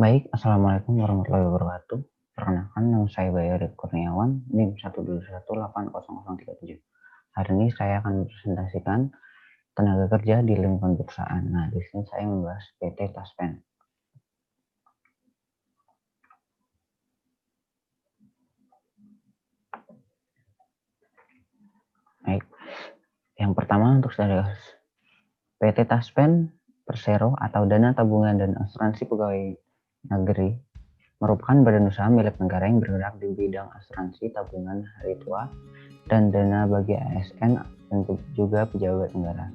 Baik, Assalamualaikum warahmatullahi wabarakatuh. Perkenalkan, nama saya Bayu Kurniawan, NIM 1218037. Hari ini saya akan mempresentasikan tenaga kerja di lingkungan perusahaan. Nah, di sini saya membahas PT Taspen. Baik, yang pertama untuk saya, PT Taspen Persero atau Dana Tabungan dan Asuransi Pegawai Negeri merupakan badan usaha milik negara yang bergerak di bidang asuransi tabungan hari tua dan dana bagi ASN dan juga pejabat negara.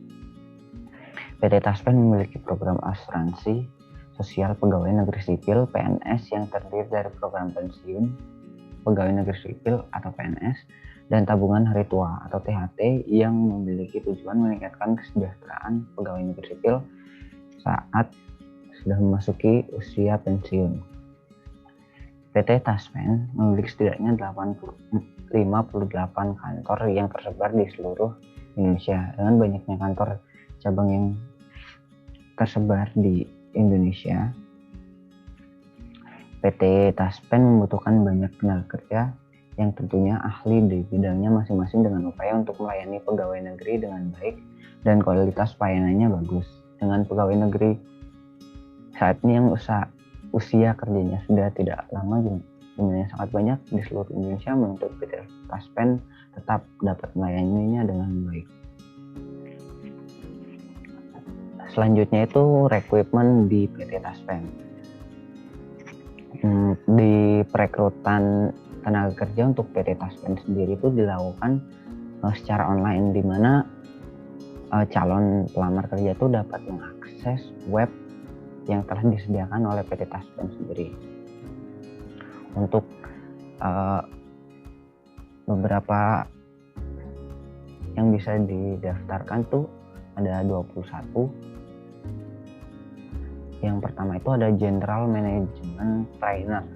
PT Taspen memiliki program asuransi sosial pegawai negeri sipil (PNS) yang terdiri dari program pensiun pegawai negeri sipil atau PNS dan tabungan hari tua atau THT yang memiliki tujuan meningkatkan kesejahteraan pegawai negeri sipil saat sudah memasuki usia pensiun. PT Taspen memiliki setidaknya 58 kantor yang tersebar di seluruh Indonesia. Dengan banyaknya kantor cabang yang tersebar di Indonesia, PT Taspen membutuhkan banyak tenaga kerja yang tentunya ahli di bidangnya masing-masing dengan upaya untuk melayani pegawai negeri dengan baik dan kualitas pelayanannya bagus. Dengan pegawai negeri saat ini yang usia kerjanya sudah tidak lama, jumlahnya sangat banyak di seluruh Indonesia, menuntut PT Taspen tetap dapat melayaninya dengan baik. Selanjutnya itu rekrutmen di PT Taspen. Di perekrutan tenaga kerja untuk PT Taspen sendiri itu dilakukan secara online, di mana calon pelamar kerja itu dapat mengakses web yang telah disediakan oleh PT Taspen sendiri. Untuk beberapa yang bisa didaftarkan tuh ada 21. Yang pertama itu ada General Management Trainer.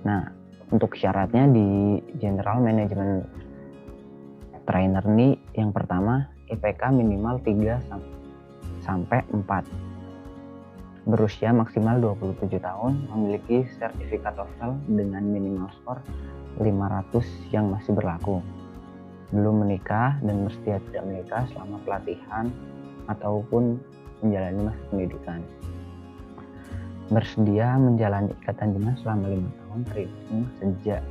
Nah, untuk syaratnya di General Management Trainer ini yang pertama IPK minimal 3 sampai 4. Berusia maksimal 27 tahun, memiliki sertifikat TOEFL dengan minimal skor 500 yang masih berlaku. Belum menikah dan bersedia tidak menikah selama pelatihan ataupun menjalani masa pendidikan. Bersedia menjalani ikatan dinas selama 5 tahun terhitung sejak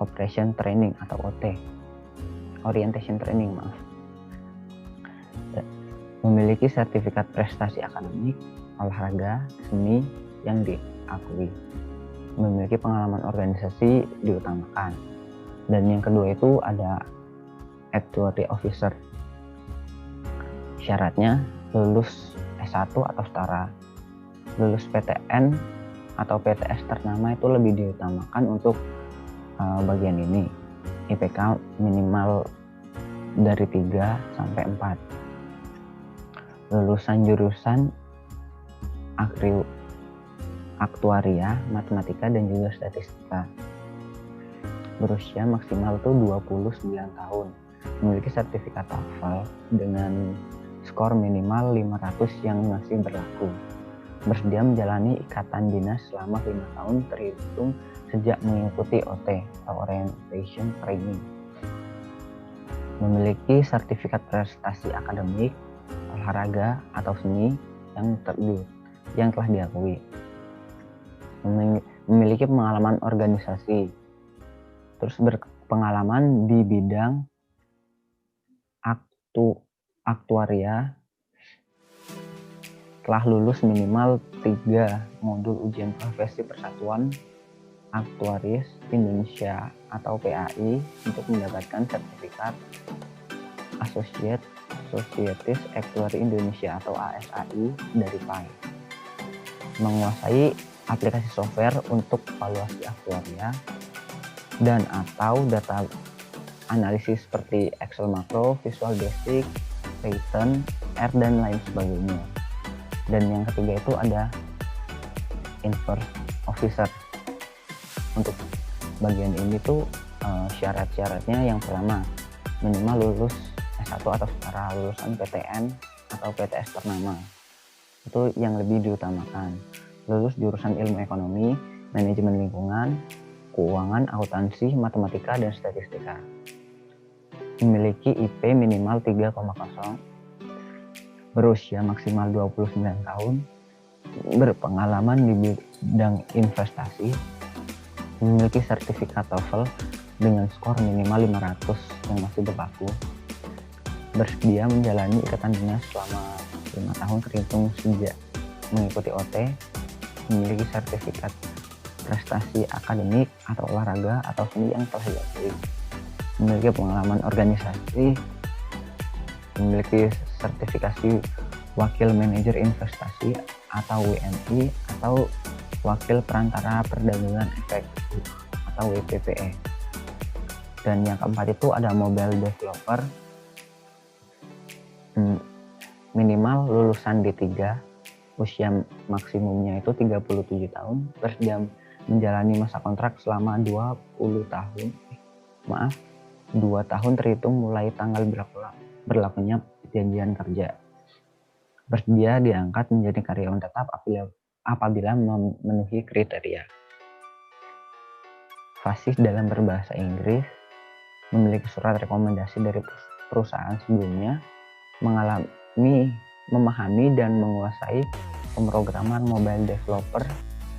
Operation Training atau OT. Orientation Training, maaf. Memiliki sertifikat prestasi akademik, olahraga, seni yang diakui. Memiliki pengalaman organisasi diutamakan. Dan yang kedua itu ada Actuary Officer. Syaratnya lulus S1 atau setara. Lulus PTN atau PTS ternama itu lebih diutamakan untuk bagian ini. IPK minimal dari 3 sampai 4. Lulusan jurusan aktuaria, matematika dan juga statistika. Berusia maksimal tuh 29 tahun. Memiliki sertifikat TOEFL dengan skor minimal 500 yang masih berlaku. Bersedia menjalani ikatan dinas selama 5 tahun terhitung sejak mengikuti OT atau Orientation Training. Memiliki sertifikat prestasi akademik, olahraga atau seni yang telah diakui. Memiliki pengalaman organisasi. Terus berpengalaman di bidang aktuaria, telah lulus minimal 3 modul ujian profesi Persatuan Aktuaris Indonesia atau PAI untuk mendapatkan sertifikat Societies Actuary Indonesia atau ASAI dari PAI. Menguasai aplikasi software untuk evaluasi aktuaria dan atau data analisis seperti Excel Makro, Visual Basic, Python, R dan lain sebagainya. Dan yang ketiga itu ada Inverse Officer. Untuk bagian ini tuh syarat-syaratnya yang pertama minimal lulus S1 atau setara, lulusan PTN atau PTS ternama. Itu yang lebih diutamakan. lulus jurusan ilmu ekonomi, manajemen lingkungan, keuangan, akuntansi, matematika, dan statistika. Memiliki IP minimal 3,0, berusia maksimal 29 tahun, berpengalaman di bidang investasi, memiliki sertifikat TOEFL dengan skor minimal 500 yang masih berlaku, bersedia menjalani ikatan dinas selama 5 tahun terhitung sejak mengikuti OT, memiliki sertifikat prestasi akademik atau olahraga atau seni yang telah diakui, memiliki pengalaman organisasi, memiliki sertifikasi wakil manajer investasi atau WMI atau wakil perantara perdagangan efektif atau WPPE. Dan yang keempat itu ada mobile developer, minimal lulusan D3, usia maksimumnya itu 37 tahun, bersedia menjalani masa kontrak selama 2 tahun terhitung mulai tanggal berlakunya perjanjian kerja. Bersedia diangkat menjadi karyawan tetap apabila memenuhi kriteria. Fasih dalam berbahasa Inggris, memiliki surat rekomendasi dari perusahaan sebelumnya, memahami dan menguasai pemrograman mobile developer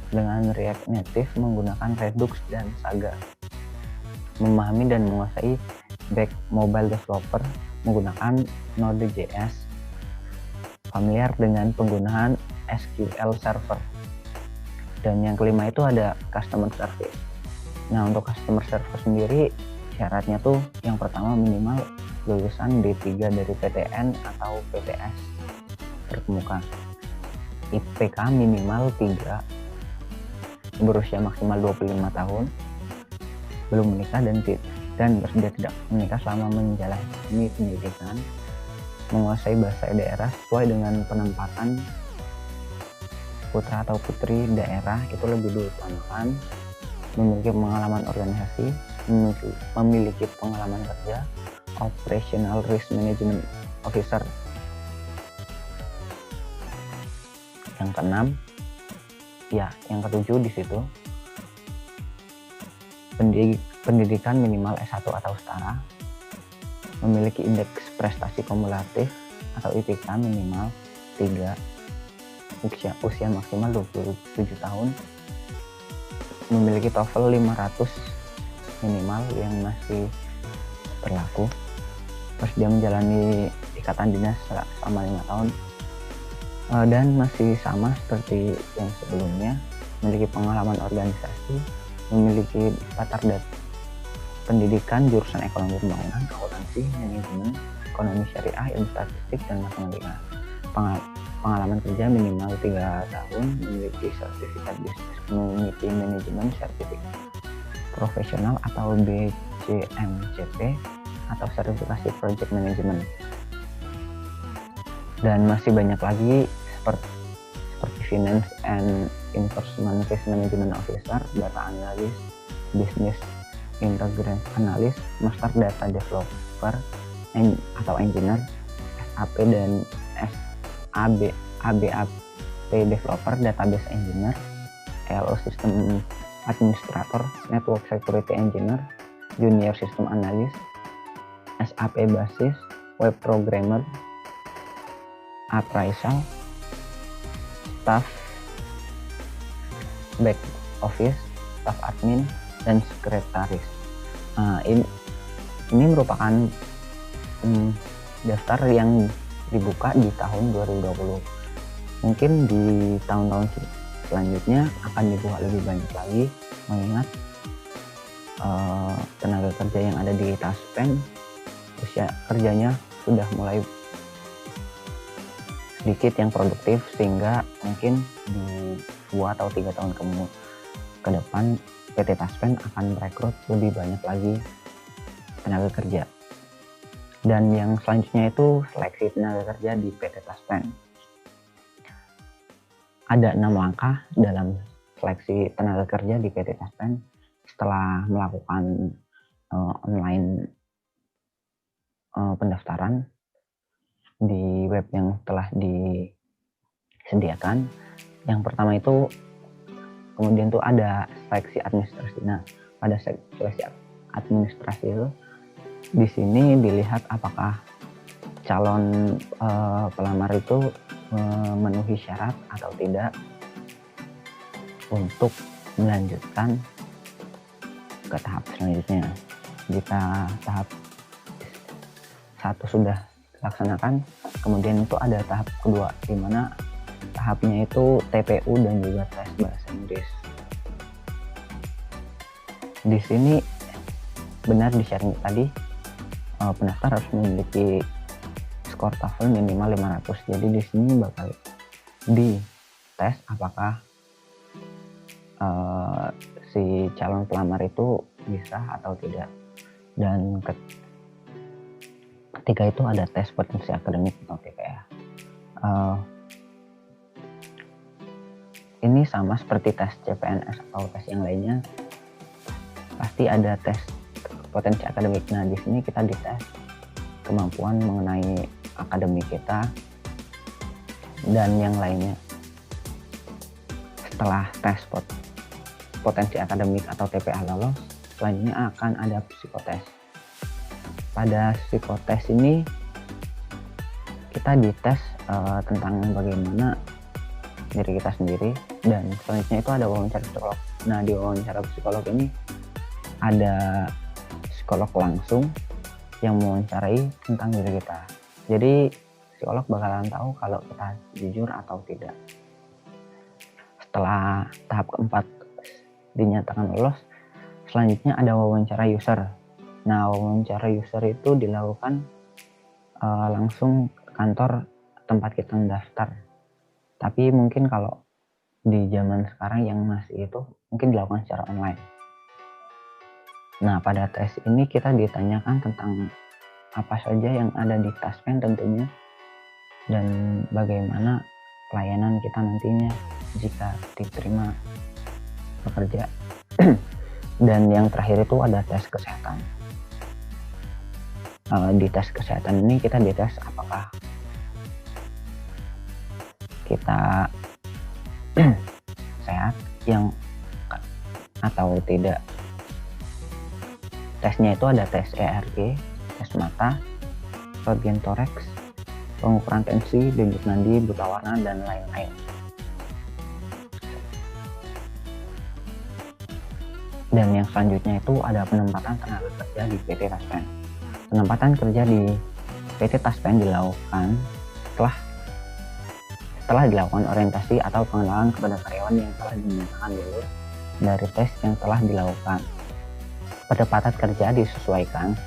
dengan React Native menggunakan Redux dan Saga, memahami dan menguasai back mobile developer menggunakan Node.js, familiar dengan penggunaan SQL Server. Dan yang kelima itu ada customer service. Nah, untuk customer service sendiri syaratnya tuh yang pertama minimal lulusan D3 dari PTN atau PTS terkemuka, IPK minimal 3, berusia maksimal 25 tahun, belum menikah dan bersedia tidak menikah selama menjalani pendidikan, menguasai bahasa daerah sesuai dengan penempatan putra atau putri daerah itu lebih diutamakan, memiliki pengalaman organisasi, memiliki pengalaman kerja, operational risk management officer. Yang keenam, yang ketujuh di situ pendidikan minimal S1 atau setara, memiliki indeks prestasi kumulatif atau IPK minimal 3, usia maksimal 27 tahun, memiliki TOEFL 500 minimal yang masih berlaku, bersedia menjalani ikatan dinas selama 5 tahun, dan masih sama seperti yang sebelumnya, memiliki pengalaman organisasi, memiliki latar pendidikan jurusan ekonomi pembangunan, akuntansi, manajemen, ekonomi syariah, ilmu statistik, dan matematika. Pengalaman kerja minimal 3 tahun, memiliki sertifikat bisnis community management certificate profesional atau BCMCP atau sertifikasi project management. Dan masih banyak lagi seperti finance and investment risk management officer, data analyst, business integration analyst, master data developer atau engineer, SAP dan ABAP developer, database engineer, LO system administrator, network security engineer, junior system analyst, SAP basis, web programmer, appraisal, staff back office, staff admin, dan sekretaris. Ini merupakan daftar yang dibuka di tahun 2020. Mungkin di tahun-tahun selanjutnya akan dibuka lebih banyak lagi, mengingat tenaga kerja yang ada di Taspen usia kerjanya sudah mulai sedikit yang produktif, sehingga mungkin di 2 atau 3 tahun ke depan PT Taspen akan merekrut lebih banyak lagi tenaga kerja. Dan yang selanjutnya itu seleksi tenaga kerja di PT Taspen. Ada 6 langkah dalam seleksi tenaga kerja di PT Taspen setelah melakukan online pendaftaran di web yang telah disediakan. Yang pertama itu kemudian tuh ada seleksi administrasi. Nah, pada seleksi administrasi itu di sini dilihat apakah calon pelamar itu memenuhi syarat atau tidak untuk melanjutkan ke tahap selanjutnya. Jika tahap 1 sudah dilaksanakan, kemudian itu ada tahap kedua, di mana tahapnya itu TPU dan juga tes bahasa Inggris. Di sini benar di sharing tadi, pendaftar harus memiliki skor TOEFL minimal 500. Jadi di sini bakal dites apakah si calon pelamar itu bisa atau tidak. Dan ketiga itu ada tes potensi akademik atau TPA. Ini sama seperti tes CPNS atau tes yang lainnya, pasti ada tes potensi akademik. Nah, di sini kita dites kemampuan mengenai akademik kita dan yang lainnya. Setelah tes potensi akademik atau TPA lolos, selanjutnya akan ada psikotes. Pada psikotes ini kita dites tentang bagaimana diri kita sendiri, dan selanjutnya itu ada wawancara psikolog. Nah, di wawancara psikolog ini ada psikolog langsung yang mewawancarai tentang diri kita. Jadi psikolog bakalan tahu kalau kita jujur atau tidak. Setelah tahap keempat dinyatakan lolos, selanjutnya ada wawancara user. Nah, wawancara user itu dilakukan langsung ke kantor tempat kita mendaftar. Tapi mungkin kalau di zaman sekarang yang masih itu mungkin dilakukan secara online. Nah, pada tes ini kita ditanyakan tentang apa saja yang ada di Taspen tentunya, dan bagaimana pelayanan kita nantinya jika diterima bekerja. Dan yang terakhir itu ada tes kesehatan. Di tes kesehatan ini kita dites apakah kita sehat yang atau tidak. Tesnya itu ada tes ERG, tes mata, bagian toreks, pengukuran tensi, denyut nadi, buta warna, dan lain-lain. Dan yang selanjutnya itu ada penempatan tenaga kerja di PT Taspen. Penempatan kerja di PT Taspen dilakukan setelah dilakukan orientasi atau pengenalan kepada karyawan yang telah dinyatakan lulus dari tes yang telah dilakukan. Penempatan kerja disesuaikan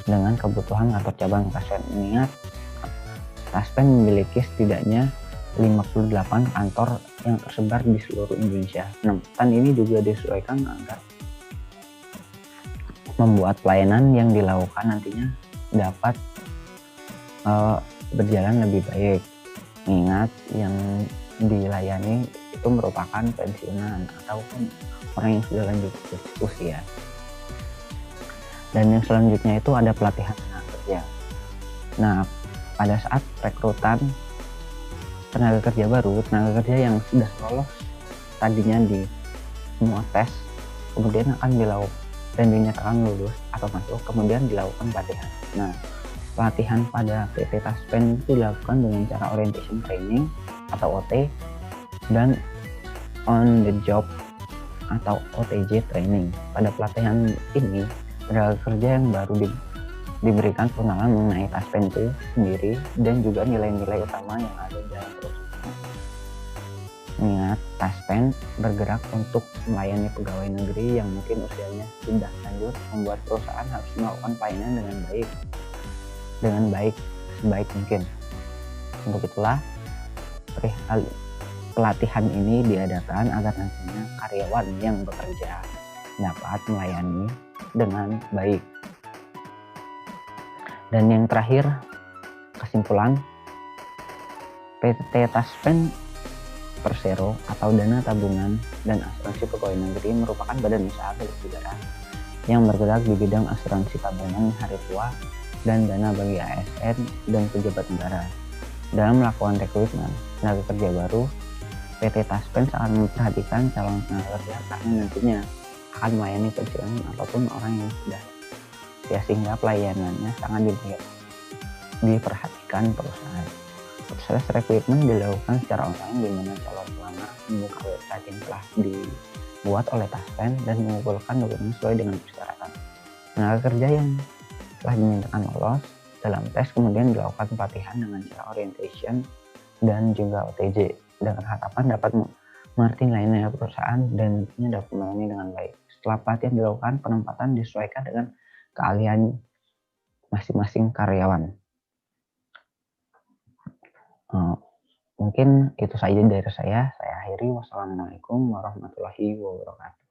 dengan kebutuhan kantor cabang Taspen. Mengingat Taspen memiliki setidaknya 58 kantor yang tersebar di seluruh Indonesia. Penempatan ini juga disesuaikan agar membuat pelayanan yang dilakukan nantinya dapat berjalan lebih baik. Mengingat yang dilayani itu merupakan pensiunan ataupun orang yang sudah lanjut usia. Dan yang selanjutnya itu ada pelatihan tenaga kerja. Nah, pada saat rekrutan tenaga kerja baru, tenaga kerja yang sudah lolos tadinya di semua tes, kemudian akan dilakukan dan dinyatakan lulus atau masuk, kemudian dilakukan pelatihan. Nah, pelatihan pada PT Taspen itu dilakukan dengan cara orientation training atau OT dan on the job atau OTJ training. Pada pelatihan ini, tenaga kerja yang baru diberikan pengenalan mengenai Taspen itu sendiri dan juga nilai-nilai utama yang ada dalam perusahaan. Mengingat Taspen bergerak untuk melayani pegawai negeri yang mungkin usianya sudah lanjut, membuat perusahaan harus melakukan pelayanan dengan baik sebaik mungkin. Untuk itulah pelatihan ini diadakan agar nantinya karyawan yang bekerja dapat melayani dengan baik. Dan yang terakhir, kesimpulan, PT Taspen Persero atau Dana Tabungan dan Asuransi Pegawai Negeri merupakan badan usaha milik negara yang bergerak di bidang asuransi tabungan hari tua dan dana bagi ASN dan pejabat negara. Dalam melakukan rekrutmen tenaga kerja baru, PT Taspen sangat memperhatikan calon tenaga kerja karena nantinya akan melayani pensiunan ataupun orang yang sudah sehingga pelayanannya sangat diperhatikan perusahaan. Proses rekrutmen dilakukan secara online di mana calon pelamar membuka website yang telah dibuat oleh Taspen dan mengumpulkan dokumen sesuai dengan persyaratan. Tenaga kerja yang telah dinyatakan lolos dalam tes kemudian dilakukan pelatihan dengan cara orientation dan juga OTJ dengan harapan dapat mengerti nilai-nilai perusahaan dan nantinya dapat melayani dengan baik. Setelah pelatihan dilakukan, penempatan disesuaikan dengan keahlian masing-masing karyawan. Mungkin itu saja dari saya. Saya akhiri. Wassalamualaikum warahmatullahi wabarakatuh.